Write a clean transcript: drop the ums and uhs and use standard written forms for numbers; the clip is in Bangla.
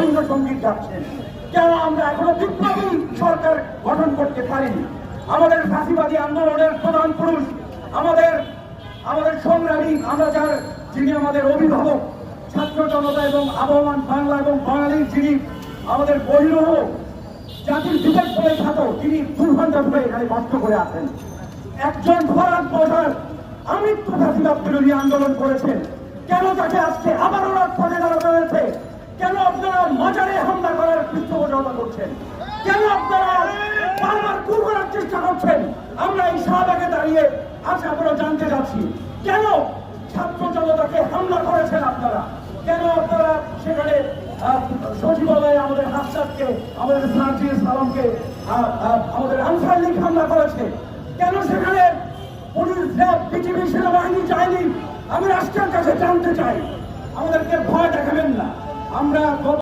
রবীন্দ্রসঙ্গীত গাচ্ছেন? কেন আমরা এখনো বিপ্লবী সরকার গঠন করতে পারিনি? আমাদের ফাঁসিবাদী আন্দোলনের প্রধান পুরুষ, আমাদের সংগ্রামী, যিনি আমাদের অভিভাবক, ছাত্র জনতা এবং আবহমান বাংলা এবং বাঙালির যিনি আমাদের বহিরহ জাতির বিবেক বলে খ্যাত, তিনি 2 ঘন্টা ধরে এখানে কষ্ট করে আছেন। একজন ফরাদ বসার আমৃত্যু ফাঁসিবাদ বিরোধী আন্দোলন করেছেন, কেন তাকে আজকে আবারও রাজপথে দাঁড়াতে হয়েছে? কেন আপনারা মাজারে হামলা করার পৃষ্ঠপোষকতা করছেন? কেন আপনারা বারবার খুন করার চেষ্টা করছেন? আমরা এই শাহবাগে দাঁড়িয়ে আজ আমরা জানতে যাচ্ছি, কেন ছাত্র জনতাকে হামলা করেছেন আপনারা? কেন আপনারা সেখানে সচিবালয়ে আমাদের হাসনাতকে, আমাদের সার্জিস সালামকে, আমাদের আনসার লীগ হামলা করেছে? কেন সেখানে পুলিশ, র্যাব, বিজিবি, সেনাবাহিনী যায়নি? আমি রাষ্ট্রের কাছে জানতে চাই। আমাদেরকে ভয় দেখাবেন না। আমরা